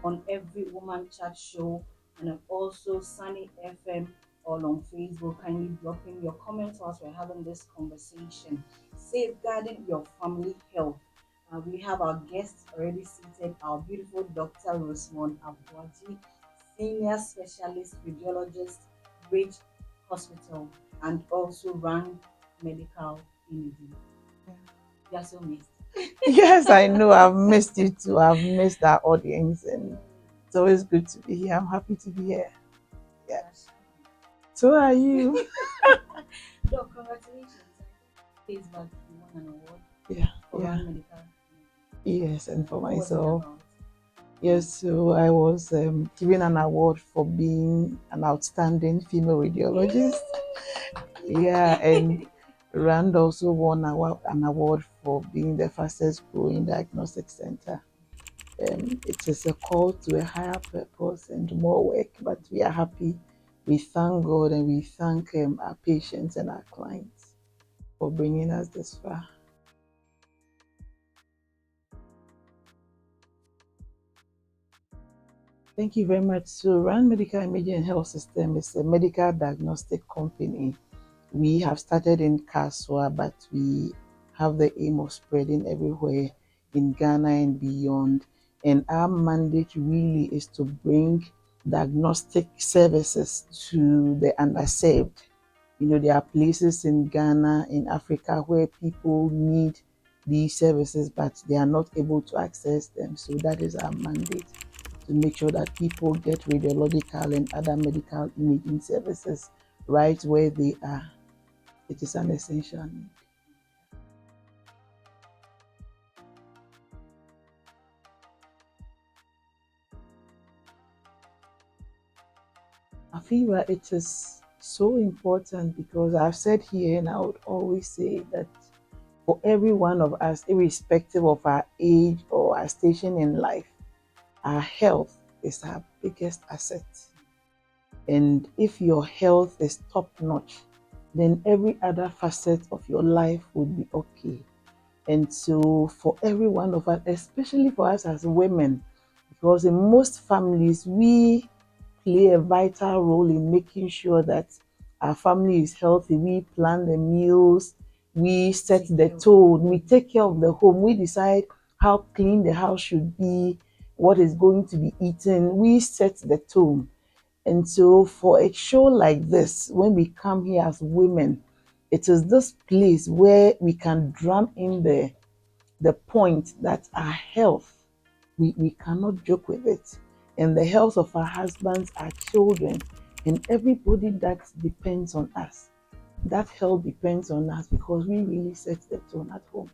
on Every Woman Chat Show, and also Sunny FM, all on Facebook. Kindly drop in your comments whilst we're having this conversation. Safeguarding your family health. We have our guests already seated, our beautiful Dr. Rosemond Abwaji, Senior Specialist Radiologist, Bridge Hospital, and also Rand Medical Imaging. You are so missed. Yes, I know. I've missed you too. I've missed our audience, and it's always good to be here. I'm happy to be here. Yeah. So are you? So, congratulations. Days back, you won an award Yeah, for yeah. Rand Medical. Yes, and for What was it myself. about? Yes, so I was given an award for being an outstanding female radiologist. Yeah, and Rand also won an award for being the fastest growing diagnostic center. It is a call to a higher purpose and more work, but we are happy. We thank God and we thank our patients and our clients for bringing us this far. Thank you very much. So, Rand Medical Imaging and Health System is a medical diagnostic company. We have started in Kaswa, but we have the aim of spreading everywhere in Ghana and beyond. And our mandate really is to bring diagnostic services to the underserved. You know, there are places in Ghana, in Africa, where people need these services, but they are not able to access them. So that is our mandate, to make sure that people get radiological and other medical imaging services right where they are. It is an essential need. Afiba, it is so important because I've said here and I would always say that for every one of us, irrespective of our age or our station in life, our health is our biggest asset. And if your health is top notch, then every other facet of your life would be okay. And so, for every one of us, especially for us as women, because in most families, we play a vital role in making sure that our family is healthy. We plan the meals, we set the tone, we take care of the home, we decide how clean the house should be, what is going to be eaten, we set the tone. And so, for a show like this, when we come here as women, it is this place where we can drum in the point that our health, we cannot joke with it. And the health of our husbands, our children, and everybody that depends on us. That health depends on us because we really set the tone at home.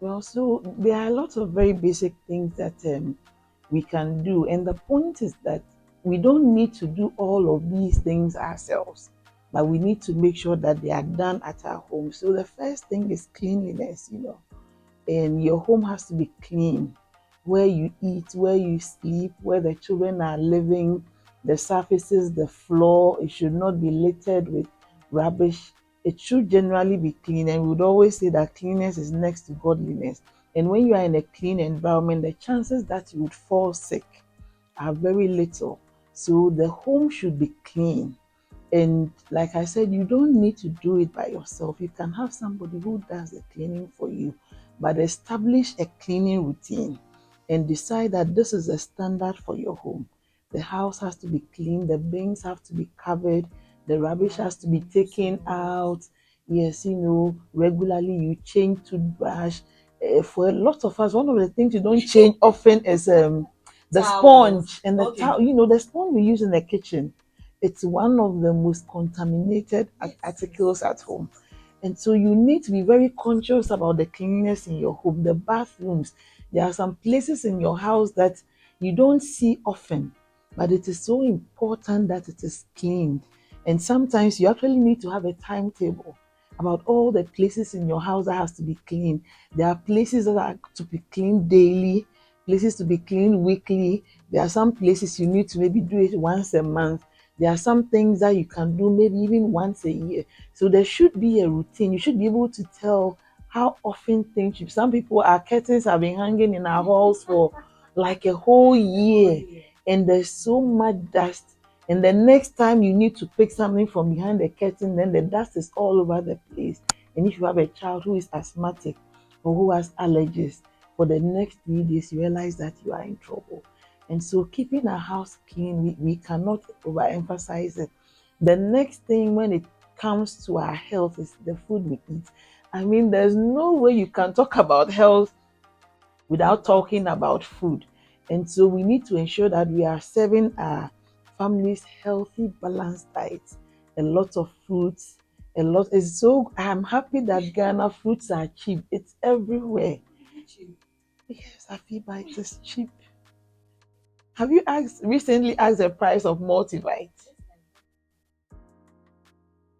Well, so there are lots of very basic things that we can do. And the point is that we don't need to do all of these things ourselves, but we need to make sure that they are done at our home. So the first thing is cleanliness, and your home has to be clean. Where you eat, where you sleep, where the children are living, the surfaces, the floor, it should not be littered with rubbish. It should generally be clean. And we would always say that cleanliness is next to godliness. And when you are in a clean environment, the chances that you would fall sick are very little. So the home should be clean. And like I said, you don't need to do it by yourself. You can have somebody who does the cleaning for you, but establish a cleaning routine and decide that this is a standard for your home. The house has to be clean, the bins have to be covered, the rubbish has to be taken out. Yes, regularly you change toothbrush. For a lot of us, one of the things you don't change often is the sponge and the towel. The sponge we use in the kitchen, it's one of the most contaminated articles at home. And so you need to be very conscious about the cleanliness in your home, the bathrooms. There are some places in your house that you don't see often, but it is so important that it is cleaned. And sometimes you actually need to have a timetable about all the places in your house that has to be cleaned. There are places that are to be cleaned daily, places to be cleaned weekly. There are some places you need to maybe do it once a month. There are some things that you can do maybe even once a year. So there should be a routine. You should be able to tell how often things should. Some people, our curtains have been hanging in our halls for like a whole year, and there's so much dust. And the next time you need to pick something from behind the curtain, then the dust is all over the place. And if you have a child who is asthmatic or who has allergies, for the next 3 days, you realize that you are in trouble. And so, keeping our house clean, we cannot overemphasize it. The next thing when it comes to our health is the food we eat. I mean, there's no way you can talk about health without talking about food. And so we need to ensure that we are serving our families healthy, balanced diets, a lot of fruits, a lot. It's so I'm happy that Ghana fruits are cheap. It's everywhere. Yes, Afiba, it is cheap. Have you recently asked the price of multivite?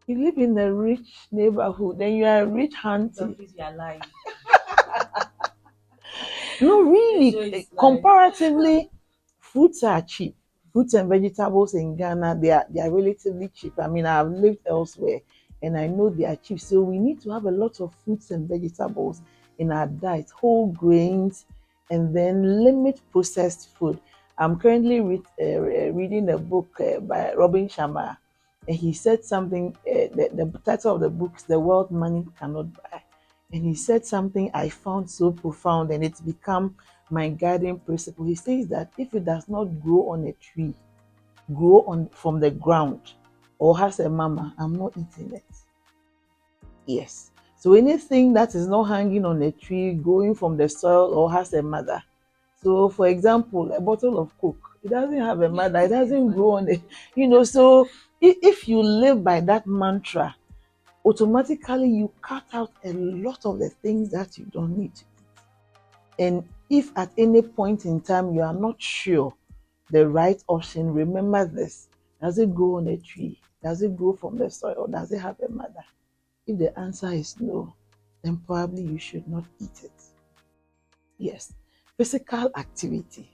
You live in a rich neighborhood, then you are a rich auntie. No, really, comparatively, fruits are cheap. Fruits and vegetables in Ghana, they are relatively cheap. I mean, I've lived elsewhere and I know they are cheap. So we need to have a lot of fruits and vegetables in our diet, whole grains, and then limit processed food. I'm currently reading a book by Robin Sharma, and he said something. The title of the book is "The World Money Cannot Buy." And he said something I found so profound, and it's become my guiding principle. He says that if it does not grow on a tree, grow on from the ground, or has a mama, I'm not eating it. Yes. So anything that is not hanging on a tree, growing from the soil, or has a mother. So, for example, a bottle of Coke, it doesn't have a mother, it doesn't grow on it. So if you live by that mantra, automatically you cut out a lot of the things that you don't need. And if at any point in time you are not sure the right option, remember this. Does it grow on a tree? Does it grow from the soil? Or does it have a mother? If the answer is no, then probably you should not eat it. Yes. Physical activity.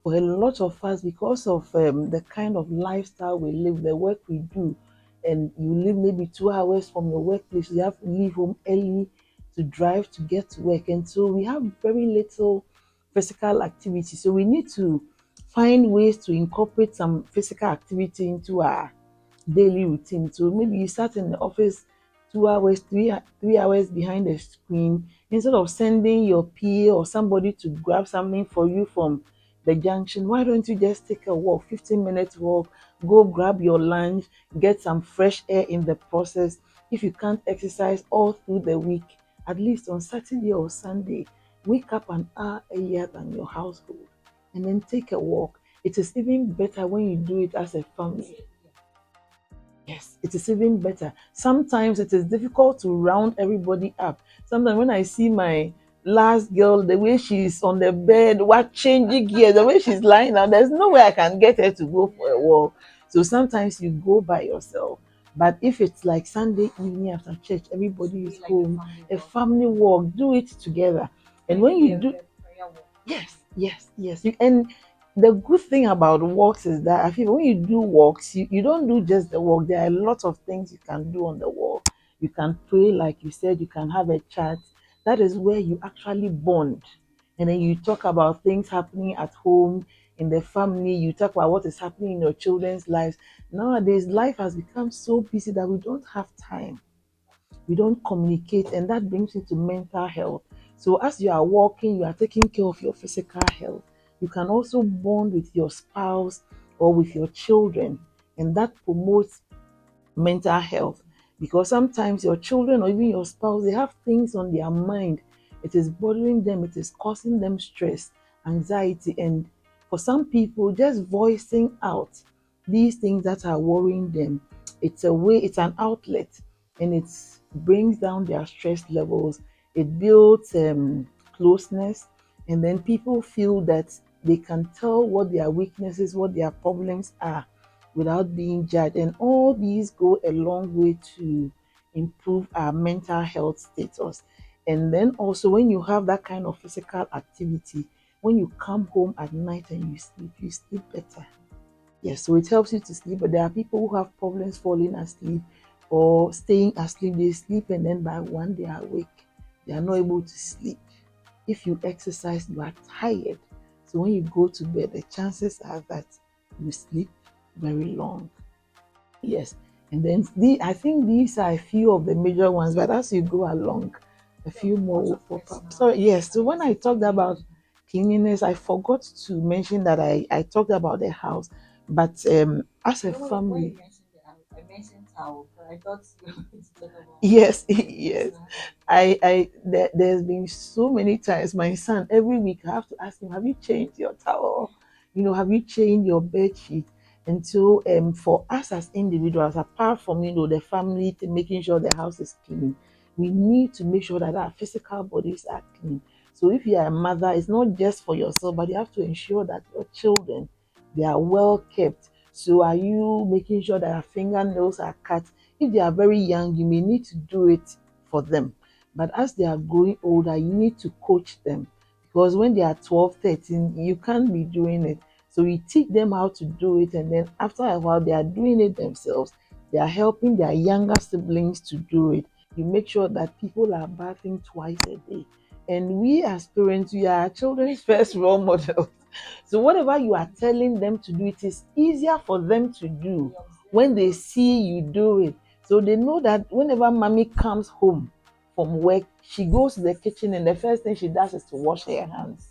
For a lot of us, because of the kind of lifestyle we live, the work we do, and you live maybe 2 hours from your workplace, you have to leave home early to drive to get to work. And so we have very little physical activity. So we need to find ways to incorporate some physical activity into our daily routine. So maybe you sat in the office 2 hours, 3 hours behind the screen. Instead of sending your PA or somebody to grab something for you from the junction, why don't you just take a walk, 15 minutes walk, go grab your lunch, get some fresh air in the process. If you can't exercise all through the week, at least on Saturday or Sunday, wake up an hour earlier than your household and then take a walk. It is even better when you do it as a family. Yes, it is even better. Sometimes it is difficult to round everybody up. Sometimes when I see my last girl, the way she's on the bed, what changing gear, the way she's lying down, there's no way I can get her to go for a walk. So sometimes you go by yourself. But if it's like Sunday evening after church, everybody is home, a family walk, do it together. And when you do, yes, yes, yes. And the good thing about walks is that I feel when you do walks, you don't do just the walk. There are a lot of things you can do on the walk. You can pray, like you said, you can have a chat. That is where you actually bond. And then you talk about things happening at home, in the family. You talk about what is happening in your children's lives. Nowadays, life has become so busy that we don't have time, we don't communicate, and that brings you to mental health. So as you are walking, you are taking care of your physical health. You can also bond with your spouse or with your children, and that promotes mental health, because sometimes your children or even your spouse, they have things on their mind. It is bothering them, it is causing them stress, anxiety, and for some people, just voicing out these things that are worrying them, it's a way, it's an outlet, and it brings down their stress levels. It builds closeness, and then people feel that they can tell what their weaknesses, what their problems are, without being judged. And all these go a long way to improve our mental health status. And then also, when you have that kind of physical activity, when you come home at night and you sleep better. Yes, so it helps you to sleep. But there are people who have problems falling asleep or staying asleep. They sleep and then by one they are awake. They are not able to sleep. If you exercise, you are tired. So when you go to bed, the chances are that you sleep very long. Yes. And then I think these are a few of the major ones, but as you go along, a So few more what will of pop up. personal So yes, so when I talked about hygiene? cleanliness, I forgot to mention that I talked about the house. But as a You know, when family, you mentioned that, I mentioned towel, but I thought you were going to talk about yes, yes. personal hygiene. There's been so many times my son every week I have to ask him, have you changed your towel? Have you changed your bed sheet? And so for us as individuals, apart from the family to making sure the house is clean, we need to make sure that our physical bodies are clean. So if you are a mother, it's not just for yourself, but you have to ensure that your children they are well kept. So are you making sure that our fingernails are cut? If they are very young, you may need to do it for them. But as they are growing older, you need to coach them because when they are 12, 13, you can't be doing it. So you teach them how to do it, and then after a while, they are doing it themselves. They are helping their younger siblings to do it. You make sure that people are bathing twice a day. And we as parents, we are our children's first role models. So whatever you are telling them to do, it is easier for them to do We observe when they them. see you do it. So they know that whenever mommy comes home from work, she goes to the kitchen and the first thing she does is to wash her hands.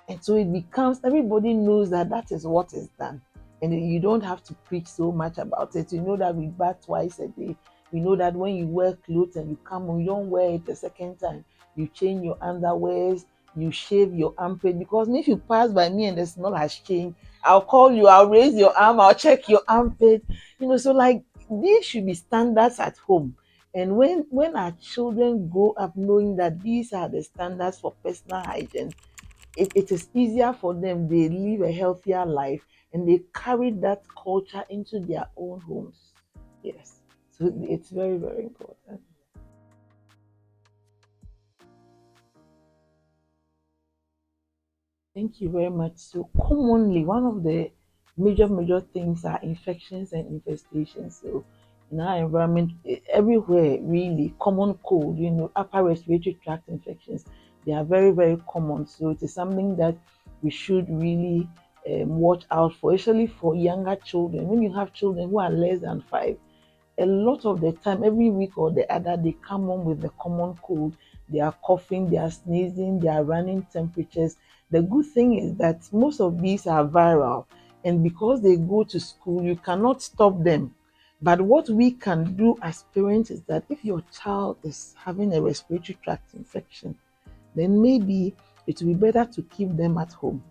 And so it becomes everybody knows that that is what is done. And you don't have to preach so much about it. You know that we bath twice a day. We know that when you wear clothes and you come home, you don't wear it the second time. You change your underwears, you shave your armpit. Because if you pass by me and the smell has changed, I'll call you, I'll raise your arm, I'll check your armpit. So like these should be standards at home. And when our children grow up knowing that these are the standards for personal hygiene, it is easier for them. They live a healthier life and they carry that culture into their own homes. Yes. So it's very, very important. Thank you very much. So commonly, one of the major things are infections and infestations. So in our environment, everywhere really, common cold, upper respiratory tract infections, they are very, very common. So it is something that we should really watch out for, especially for younger children. When you have children who are less than 5, a lot of the time, every week or the other, they come home with the common cold. They are coughing, they are sneezing, they are running temperatures. The good thing is that most of these are viral, and because they go to school, you cannot stop them. But what we can do as parents is that if your child is having a respiratory tract infection, then maybe it will be better to keep them at home.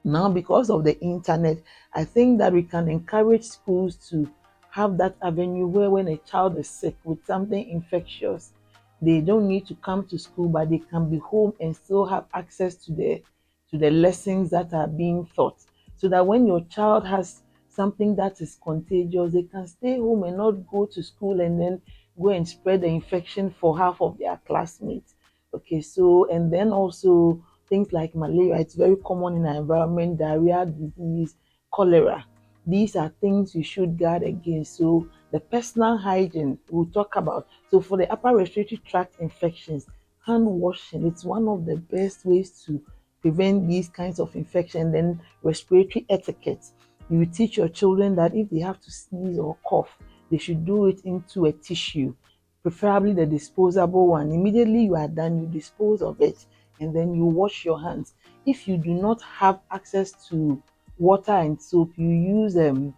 Now, because of the internet, I think that we can encourage schools to have that avenue where when a child is sick with something infectious, they don't need to come to school, but they can be home and still have access to the lessons that are being taught. So that when your child has something that is contagious, they can stay home and not go to school and then go and spread the infection for half of their classmates. Okay, so and then also things like malaria, it's very common in our environment, diarrhea disease, cholera. These are things you should guard against. So the personal hygiene we'll talk about. So for the upper respiratory tract infections, hand washing, it's one of the best ways to prevent these kinds of infection. Then respiratory etiquette. You teach your children that if they have to sneeze or cough, they should do it into a tissue, preferably the disposable one. Immediately you are done, you dispose of it and then you wash your hands. If you do not have access to water and soap, you use sanitizer,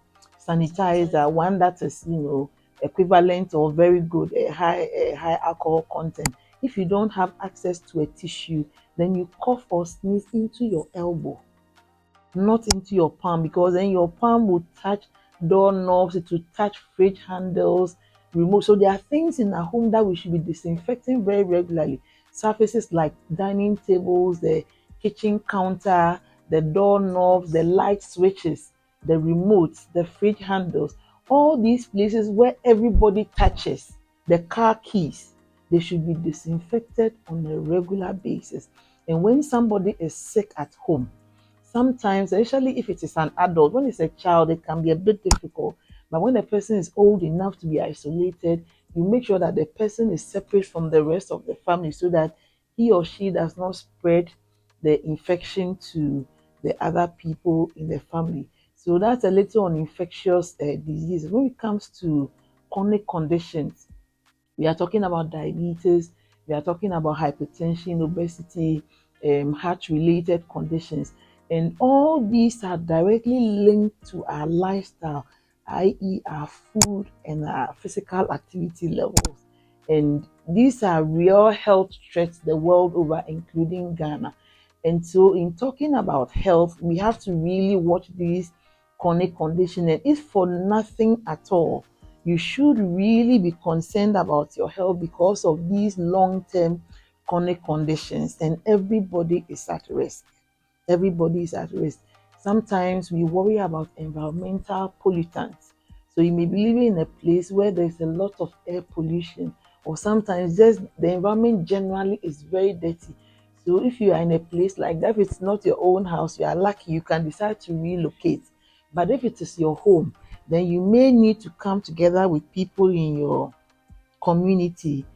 Sanitizer. one that is equivalent or very good, a high alcohol content. If you don't have access to a tissue, then you cough or sneeze into your elbow, not into your palm, because then your palm will touch doorknobs, it will touch fridge handles, remote. So there are things in our home that we should be disinfecting very regularly. Surfaces like dining tables, the kitchen counter, the doorknobs, the light switches, the remotes, the fridge handles, all these places where everybody touches, the car keys, they should be disinfected on a regular basis. And when somebody is sick at home, Sometimes, especially if it is an adult, when it's a child, it can be a bit difficult. But when a person is old enough to be isolated, you make sure that the person is separate from the rest of the family so that he or she does not spread the infection to the other people in the family. So that's a little on infectious disease. When it comes to chronic conditions, we are talking about diabetes, we are talking about hypertension, obesity, heart related conditions. And all these are directly linked to our lifestyle, i.e., our food and our physical activity levels. And these are real health threats the world over, including Ghana. And so, in talking about health, we have to really watch these chronic conditions. And if for nothing at all, you should really be concerned about your health because of these long term chronic conditions, and everybody is at risk. Everybody is at risk. Sometimes we worry about environmental pollutants. So you may be living in a place where there's a lot of air pollution, or sometimes just the environment generally is very dirty. So if you are in a place like that, if it's not your own house, you are lucky, you can decide to relocate. But if it is your home, then you may need to come together with people in your community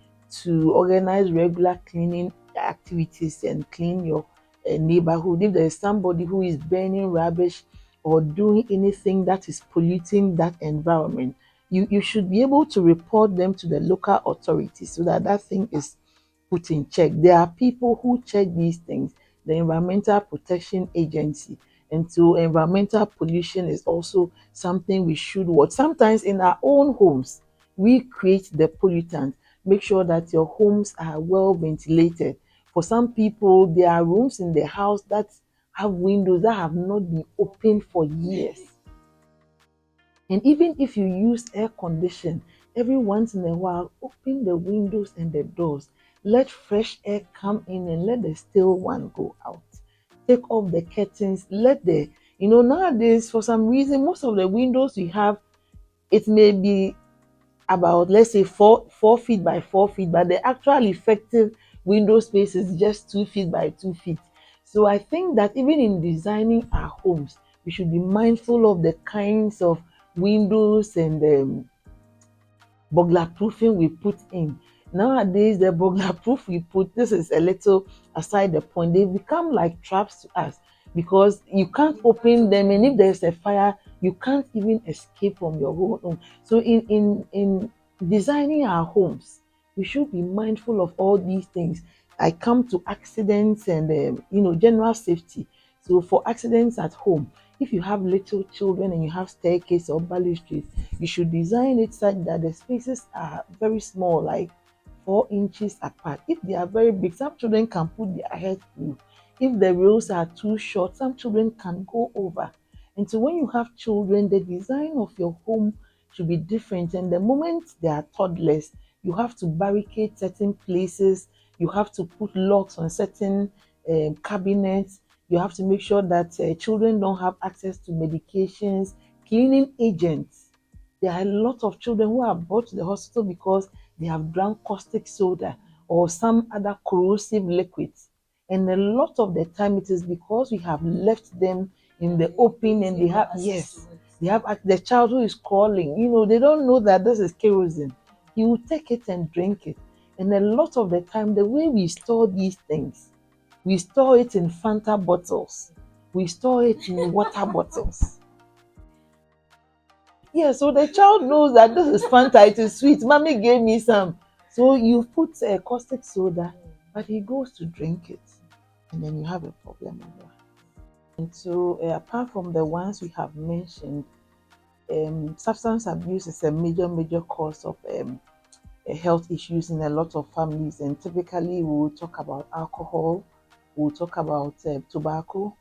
to organize regular cleaning activities and clean your neighborhood. If there is somebody who is burning rubbish or doing anything that is polluting that environment, you should be able to report them to the local authorities so that that thing is put in check. There are people who check these things, the Environmental Protection Agency. And so environmental pollution is also something we should watch. Sometimes in our own homes, we create the pollutant. Make sure that your homes are well ventilated. For some people, there are rooms in the house that have windows that have not been opened for years. And even if you use air condition, every once in a while, open the windows and the doors. Let fresh air come in and let the still one go out. Take off the curtains. Let the, nowadays, for some reason, most of the windows we have, it may be about, let's say, 4 feet by 4 feet, but the actual effective window space is just 2 feet by 2 feet. So I think that even in designing our homes, we should be mindful of the kinds of windows and burglar proofing we put in. Nowadays, the burglar proof we put, this is a little aside the point, they become like traps to us because you can't open them, and if there's a fire, you can't even escape from your own home. So in designing our homes, we should be mindful of all these things. I come to accidents and general safety. So for accidents at home, if you have little children and you have staircase or balustrades, you should design it such that the spaces are very small, like 4 inches apart. If they are very big, some children can put their head through. If the rails are too short, some children can go over. And so when you have children, the design of your home should be different. And the moment they are toddlers, you have to barricade certain places, you have to put locks on certain cabinets, you have to make sure that children don't have access to medications, cleaning agents. There are a lot of children who are brought to the hospital because they have drank caustic soda or some other corrosive liquids. And a lot of the time it is because we have left them in the open and they have, yes, they have the child who is crawling, they don't know that this is kerosene. He will take it and drink it. And a lot of the time, the way we store these things, we store it in Fanta bottles. We store it in water bottles. Yeah, so the child knows that this is Fanta, it is sweet. Mommy gave me some. So you put a caustic soda, but he goes to drink it. And then you have a problem. And so, apart from the ones we have mentioned, substance abuse is a major cause of health issues in a lot of families. And typically, we will talk about alcohol, we'll talk about tobacco,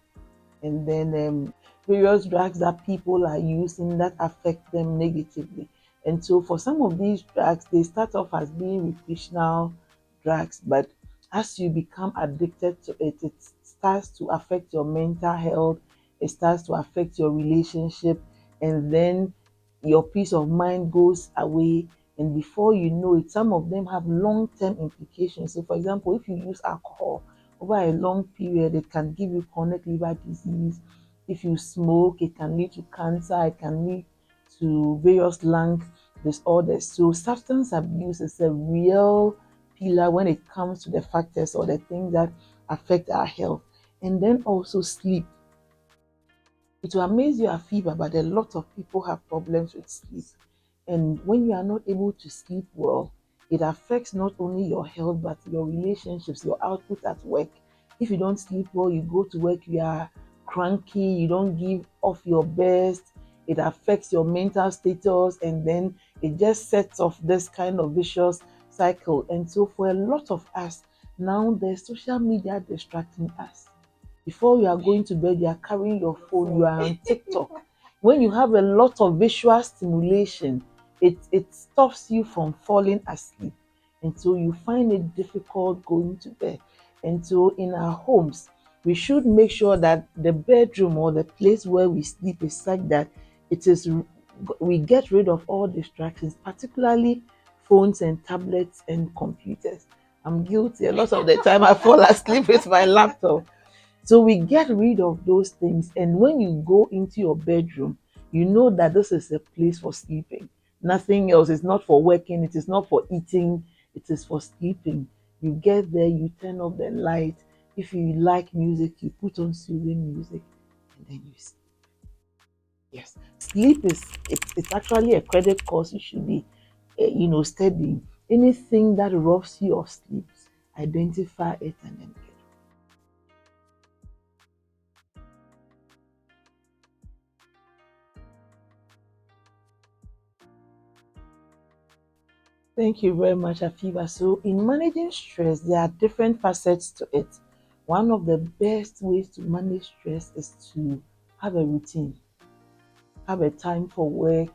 and then various drugs that people are using that affect them negatively. And so, for some of these drugs, they start off as being recreational drugs, but as you become addicted to it, it starts to affect your mental health, it starts to affect your relationship, and then your peace of mind goes away. And before you know it, some of them have long term implications. So, for example, if you use alcohol over a long period, it can give you chronic liver disease. If you smoke, it can lead to cancer, it can lead to various lung disorders. So, substance abuse is a real pillar when it comes to the factors or the things that affect our health. And then also sleep. It will amaze you, Afiba, but a lot of people have problems with sleep. And when you are not able to sleep well, it affects not only your health, but your relationships, your output at work. If you don't sleep well, you go to work, you are cranky, you don't give off your best, it affects your mental status, and then it just sets off this kind of vicious cycle. And so, for a lot of us, now there's social media distracting us. Before you are going to bed, you are carrying your phone, you are on TikTok. When you have a lot of visual stimulation, it stops you from falling asleep. And so you find it difficult going to bed. And so in our homes, we should make sure that the bedroom or the place where we sleep is such that it is we get rid of all distractions, particularly phones and tablets and computers. I'm guilty. A lot of the time I fall asleep with my laptop. So we get rid of those things. And when you go into your bedroom, you know that this is a place for sleeping. Nothing else. It's not for working. It is not for eating. It is for sleeping. You get there, you turn off the light. If you like music, you put on soothing music and then you sleep. Yes. Sleep is it's actually a credit course you should be studying. Anything that robs you of sleep, identify it and then get. Thank you very much, Afiba. So, in managing stress, there are different facets to it. One of the best ways to manage stress is to have a routine, have a time for work,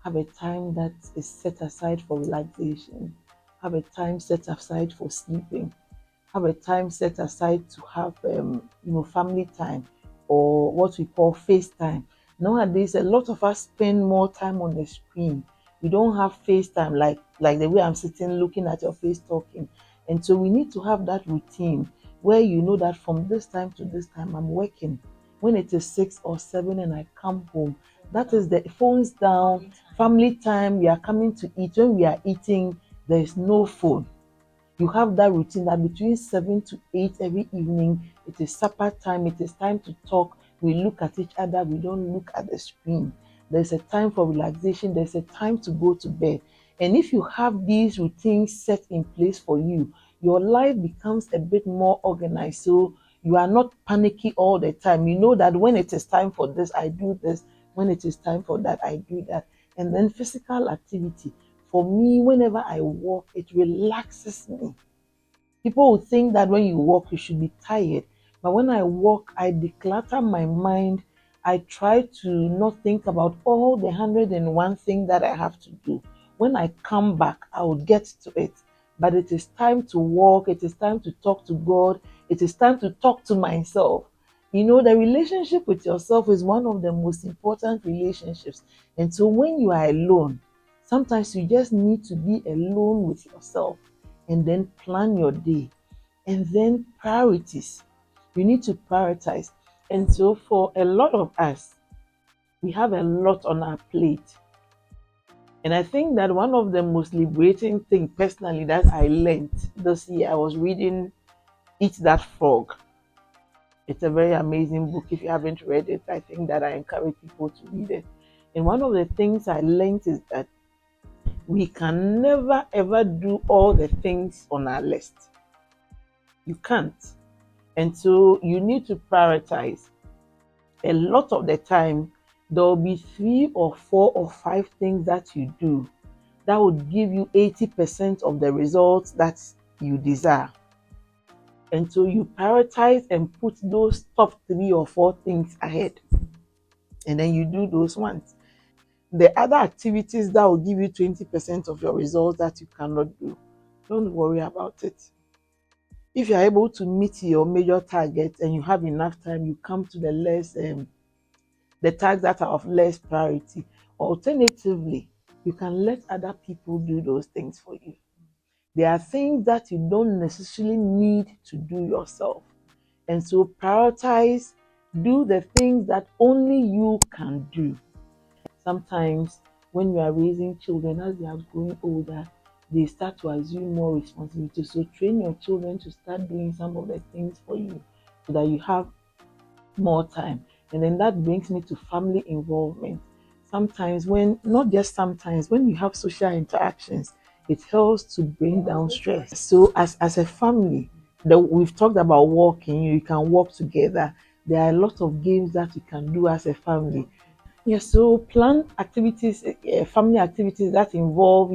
have a time that is set aside for relaxation, have a time set aside for sleeping, have a time set aside to have family time or what we call face time. Nowadays a lot of us spend more time on the screen. We don't have face time like the way I'm sitting looking at your face talking. And so we need to have that routine where you know that from this time to this time I'm working. When it is 6 or 7 and I come home, that is the phones down, family time, we are coming to eat. When we are eating, there is no phone. You have that routine that between 7 to 8 every evening, it is supper time, it is time to talk. We look at each other, we don't look at the screen. There's a time for relaxation, there's a time to go to bed. And if you have these routines set in place for you, your life becomes a bit more organized. So you are not panicky all the time. You know that when it is time for this, I do this. When it is time for that, I do that. And then physical activity. For me, whenever I walk, it relaxes me. People would think that when you walk, you should be tired. But when I walk, I declutter my mind. I try to not think about all the 101 things that I have to do. When I come back, I will get to it. But it is time to walk. It is time to talk to God. It is time to talk to myself. The relationship with yourself is one of the most important relationships. And so when you are alone, sometimes you just need to be alone with yourself and then plan your day. And then priorities. You need to prioritize. And so for a lot of us, we have a lot on our plate. And I think that one of the most liberating things personally that I learned this year, I was reading Eat That Frog. It's a very amazing book. If you haven't read it, I think that I encourage people to read it. And one of the things I learned is that we can never ever do all the things on our list. You can't. And so you need to prioritize. A lot of the time, there will be 3 or 4 or 5 things that you do that would give you 80% of the results that you desire. And so you prioritize and put those top 3 or 4 things ahead. And then you do those ones. The other activities that will give you 20% of your results that you cannot do, don't worry about it. If you're able to meet your major targets and you have enough time, you come to the tasks that are of less priority. Alternatively, you can let other people do those things for you. There are things that you don't necessarily need to do yourself. And so prioritize, do the things that only you can do. Sometimes when you are raising children, as they are growing older, they start to assume more responsibility. So train your children to start doing some of the things for you so that you have more time. And then that brings me to family involvement. Sometimes, when not just sometimes, when you have social interactions, it helps to bring down stress. So, as a family, we've talked about walking, you can walk together. There are a lot of games that you can do as a family. Yes, so plan activities, family activities that involve,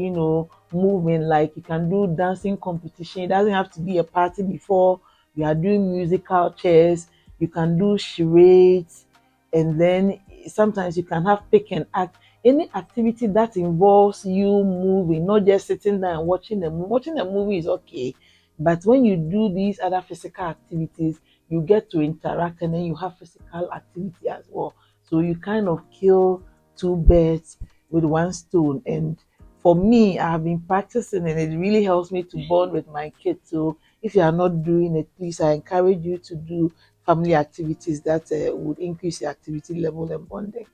movement. Like you can do dancing competition. It doesn't have to be a party before. You are doing musical chairs. You can do charades, and then sometimes you can have pick and act. Any activity that involves you moving, not just sitting down and watching a movie. Watching a movie is okay, but when you do these other physical activities, you get to interact, and then you have physical activity as well. So you kind of kill two birds with one stone. And for me, I have been practicing and it really helps me to bond with my kids. So if you are not doing it, please, I encourage you to do family activities that would increase your activity level and bonding.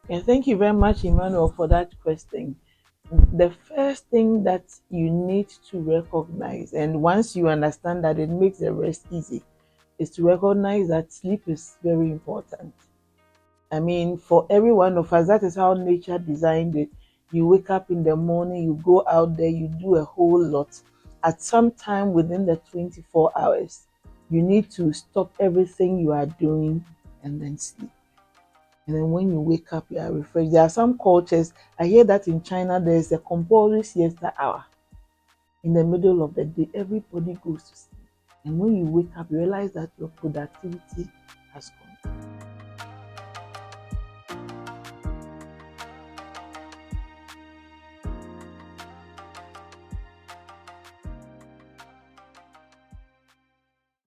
And thank you very much, Emmanuel, for that question. The first thing that you need to recognize, and once you understand that, it makes the rest easy, is to recognize that sleep is very important. I mean, for every one of us, that is how nature designed it. You wake up in the morning, you go out there, you do a whole lot. At some time within the 24 hours, you need to stop everything you are doing and then sleep. And then when you wake up, you are refreshed. There are some cultures, I hear that in China, there's a compulsory siesta hour. In the middle of the day, everybody goes to sleep. And when you wake up, you realize that your productivity has gone.